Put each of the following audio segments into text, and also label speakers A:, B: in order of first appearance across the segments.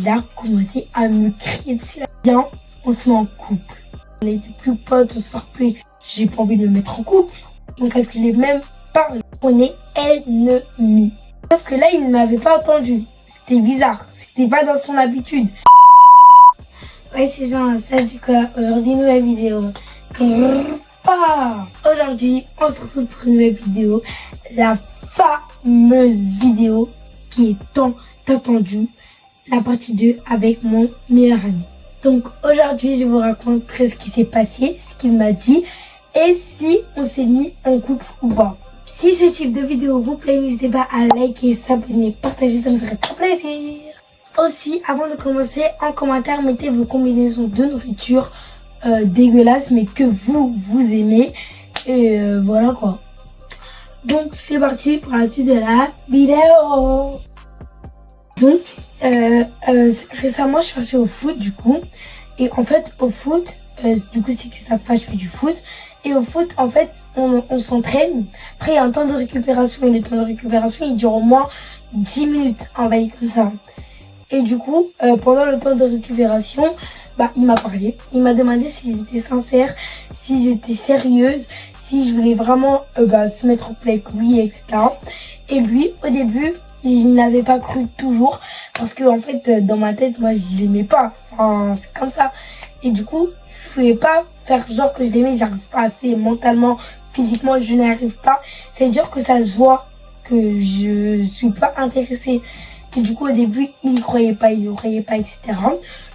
A: Il a commencé à me crier dessus. Viens, on se met en couple. On n'était plus potes, on se fait plus. J'ai pas envie de me mettre en couple. On ne calculait même pas. On est ennemis. Sauf que là, il ne m'avait pas entendu. C'était bizarre. C'était pas dans son habitude. Ouais, c'est genre ça du quoi. Aujourd'hui, nouvelle vidéo. Aujourd'hui, on se retrouve pour une nouvelle vidéo. La fameuse vidéo qui est tant attendue. La partie 2 avec mon meilleur ami. Donc aujourd'hui, je vous raconterai ce qui s'est passé, ce qu'il m'a dit et si on s'est mis en couple ou pas. Si ce type de vidéo vous plaît, n'hésitez pas à liker, s'abonner, partager, ça me ferait très plaisir. Aussi, avant de commencer, en commentaire, mettez vos combinaisons de nourriture dégueulasses, mais que vous aimez. Et voilà quoi. Donc c'est parti pour la suite de la vidéo. Donc, récemment, je suis partie au foot, du coup. Et en fait, au foot, du coup, si ça pas, je fais du foot. Et au foot, en fait, on s'entraîne. Après, il y a un temps de récupération. Et le temps de récupération, il dure au moins 10 minutes, on va dire comme ça. Et du coup, pendant le temps de récupération, bah, il m'a parlé. Il m'a demandé si j'étais sincère, si j'étais sérieuse, si je voulais vraiment se mettre en couple avec lui, etc. Et lui, au début, il n'avait pas cru toujours parce que en fait dans ma tête moi je l'aimais pas, enfin c'est comme ça et du coup je pouvais pas faire genre que je l'aimais, j'arrive pas assez mentalement, physiquement je n'y arrive pas, c'est à dire que ça se voit que je suis pas intéressée. Et du coup au début il ne croyait pas, etc.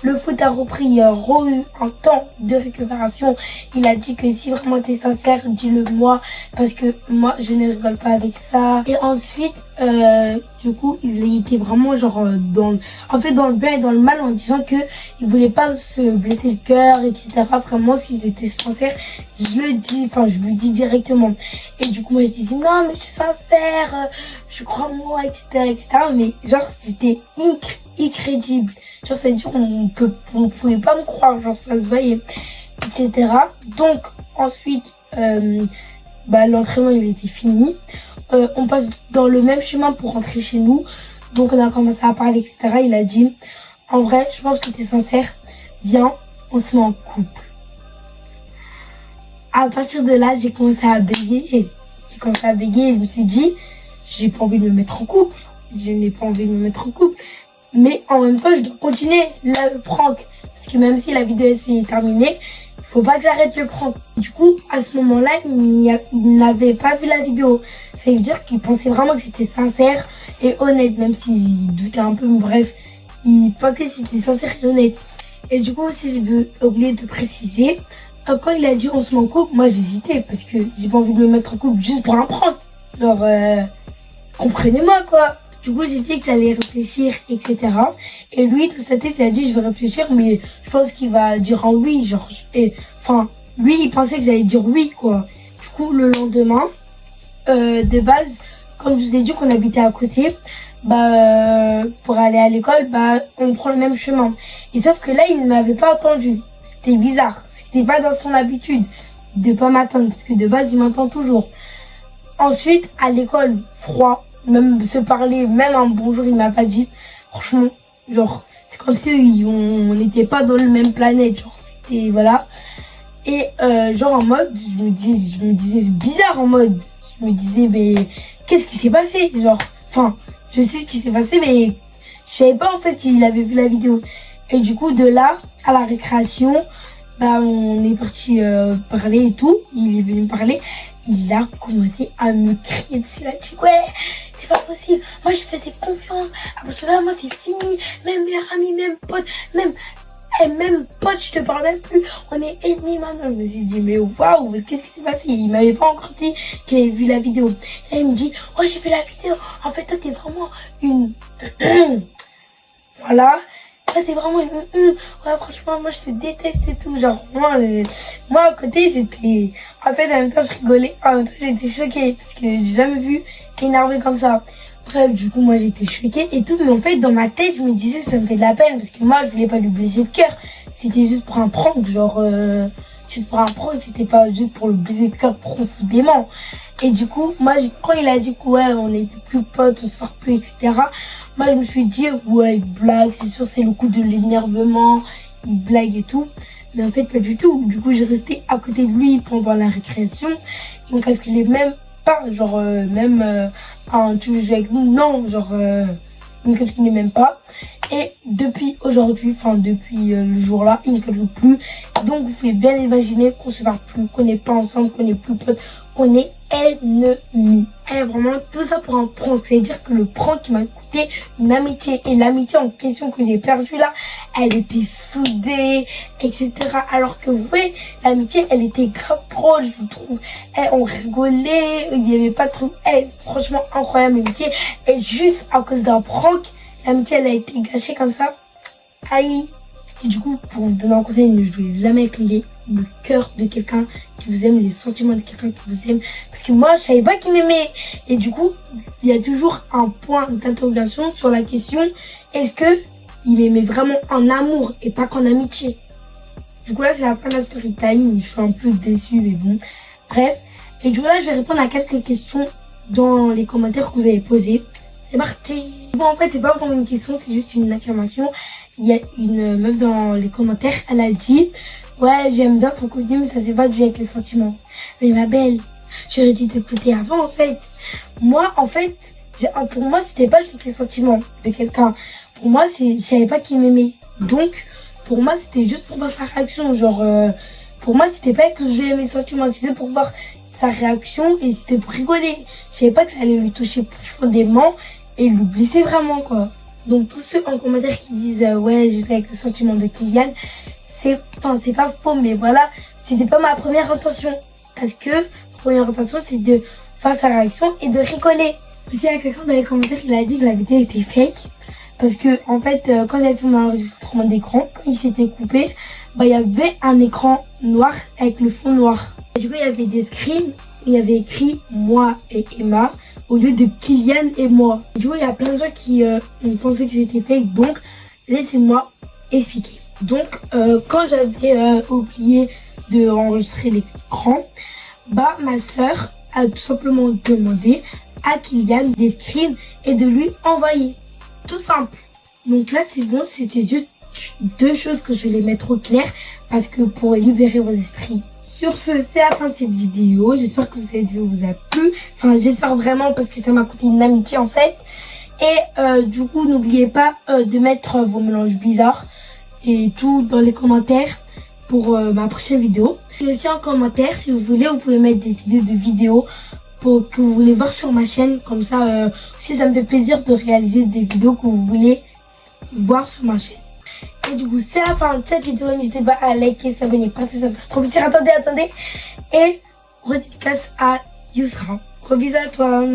A: Le foot a repris, il y a eu un temps de récupération. Il a dit que si vraiment t'es sincère, dis-le moi parce que moi je ne rigole pas avec ça. Et ensuite du coup il était vraiment genre dans le bien et dans le mal en disant que il voulait pas se blesser le cœur, etc. Vraiment si j'étais sincère je le dis, enfin je lui dis directement. Et du coup moi je disais non mais je suis sincère, je crois en moi, etc. Mais genre j'étais incrédible. Genre ça veut dire on pouvait pas me croire, genre ça se voyait, etc. Donc ensuite l'entraînement il était fini. On passe dans le même chemin pour rentrer chez nous. Donc on a commencé à parler, etc. Il a dit en vrai je pense que t'es sincère, viens on se met en couple. À partir de là j'ai commencé à bégayer. Je me suis dit j'ai pas envie de me mettre en couple. Je n'ai pas envie de me mettre en couple. Mais en même temps, je dois continuer le prank. Parce que même si la vidéo s'est terminée, il faut pas que j'arrête le prank. Du coup, à ce moment-là, il n'avait pas vu la vidéo. Ça veut dire qu'il pensait vraiment que j'étais sincère et honnête. Même s'il doutait un peu, mais bref, il pensait que j'étais sincère et honnête. Et du coup, aussi, j'ai oublié de préciser, quand il a dit on se met en couple, moi j'hésitais. Parce que j'ai pas envie de me mettre en couple juste pour un prank. Genre, comprenez-moi quoi. Du coup, j'ai dit que j'allais réfléchir, etc. Et lui, dans sa tête, il a dit, je vais réfléchir, mais je pense qu'il va dire un oui, genre. Lui, il pensait que j'allais dire oui, quoi. Du coup, le lendemain, de base, comme je vous ai dit qu'on habitait à côté, pour aller à l'école, on prend le même chemin. Et sauf que là, il ne m'avait pas entendu. C'était bizarre. C'était pas dans son habitude de pas m'attendre, parce que de base, il m'entend toujours. Ensuite, à l'école, froid. Même se parler, même un bonjour, il m'a pas dit. Franchement, genre, c'est comme si on n'était pas dans le même planète. Genre, c'était, voilà. Et genre, en mode, je me disais bizarre en mode. Je me disais, mais qu'est-ce qui s'est passé? Genre, enfin, je sais ce qui s'est passé, mais je savais pas en fait qu'il avait vu la vidéo. Et du coup, de là, à la récréation, on est parti parler et tout. Il est venu me parler. Il a commencé à me crier dessus. Il a dit ouais, c'est pas possible. Moi je faisais confiance. À partir de là, moi c'est fini. Même meilleur ami, même pote, même pote, je te parle même plus. On est ennemis maintenant. Je me suis dit mais waouh, qu'est-ce qui s'est passé? Il m'avait pas encore dit qu'il avait vu la vidéo. Là il me dit ouais, j'ai vu la vidéo. En fait toi t'es vraiment une voilà. Toi t'es vraiment une ouais franchement moi je te déteste et tout. Genre moi à côté j'étais, en fait en même temps je rigolais, en même temps j'étais choquée parce que j'ai jamais vu énervé comme ça. Bref, du coup moi j'étais choquée et tout, mais en fait dans ma tête je me disais ça me fait de la peine parce que moi je voulais pas lui blesser le cœur, c'était juste pour un prank, genre c'était pour un prank, c'était pas juste pour le baiser le cœur profondément. Et du coup, moi, quand il a dit que ouais, on était plus potes, on se fait plus, etc. Moi, je me suis dit, ouais, il blague, c'est sûr, c'est le coup de l'énervement, il blague et tout. Mais en fait, pas du tout. Du coup, j'ai resté à côté de lui pendant la récréation. Il me calculait même pas, genre, tu joues avec nous, non, genre, il me calculait même pas. Et depuis aujourd'hui, enfin, depuis le jour-là, il ne me calcule plus. Donc, vous pouvez bien imaginer qu'on se parle plus, qu'on n'est pas ensemble, qu'on n'est plus potes, qu'on est ennemis. Et vraiment, tout ça pour un prank. C'est-à-dire que le prank m'a coûté une amitié. Et l'amitié en question que j'ai perdue là, elle était soudée, etc. Alors que, ouais, l'amitié, elle était grave proche, je trouve. Et on rigolait, il n'y avait pas de truc. Franchement, incroyable l'amitié. Et juste à cause d'un prank, l'amitié, elle a été gâchée comme ça. Aïe. Et du coup, pour vous donner un conseil, ne jouez jamais avec le cœur de quelqu'un qui vous aime, les sentiments de quelqu'un qui vous aime. Parce que moi, je savais pas qu'il m'aimait. Et du coup, il y a toujours un point d'interrogation sur la question, est-ce que il m'aimait vraiment en amour et pas qu'en amitié? Du coup, là, c'est la fin de la story time. Je suis un peu déçue, mais bon. Bref. Et du coup, là, je vais répondre à quelques questions dans les commentaires que vous avez posés. C'est parti. Bon, en fait, c'est pas vraiment une question, c'est juste une affirmation. Il y a une meuf dans les commentaires, elle a dit « Ouais, j'aime bien ton contenu, mais ça s'est pas dû avec les sentiments. » Mais ma belle, j'aurais dû t'écouter avant, en fait. Moi, en fait, pour moi, c'était pas avec les sentiments de quelqu'un. Pour moi, je savais pas qu'il m'aimait. Donc, pour moi, c'était juste pour voir sa réaction. Genre, pour moi, c'était pas que j'aimais mes sentiments, c'était pour voir sa réaction et c'était pour rigoler. Je savais pas que ça allait lui toucher profondément et le blesser vraiment, quoi. Donc tous ceux en commentaire qui disent ouais, juste avec le sentiment de Kylian, c'est pas faux, mais voilà, c'était pas ma première intention. Parce que ma première intention, c'est de faire sa réaction et de rigoler. Aussi, il y a quelqu'un dans les commentaires qui a dit que la vidéo était fake. Parce que en fait, quand j'avais fait mon enregistrement d'écran, quand il s'était coupé, bah il y avait un écran noir avec le fond noir. Et du coup, il y avait des screens où il y avait écrit moi et Emma au lieu de Kylian et moi. Du coup, il y a plein de gens qui ont pensé que c'était fake, donc laissez-moi expliquer. Donc, quand j'avais oublié d'enregistrer l'écran, bah ma soeur a tout simplement demandé à Kylian des screens et de lui envoyer. Tout simple. Donc là, c'est bon, c'était juste deux choses que je vais mettre au clair parce que pour libérer vos esprits. Sur ce, c'est la fin de cette vidéo. J'espère que cette vidéo vous a plu. Enfin, j'espère vraiment parce que ça m'a coûté une amitié en fait. Et du coup, n'oubliez pas de mettre vos mélanges bizarres et tout dans les commentaires pour ma prochaine vidéo. Et aussi en commentaire, si vous voulez, vous pouvez mettre des idées de vidéos pour que vous voulez voir sur ma chaîne. Comme ça, aussi ça me fait plaisir de réaliser des vidéos que vous voulez voir sur ma chaîne. Et du coup, c'est la fin de cette vidéo. N'hésitez pas à liker, s'abonner, partager, ça me fait trop plaisir. Attendez. Et redédicace à Yousra. Gros bisous à toi.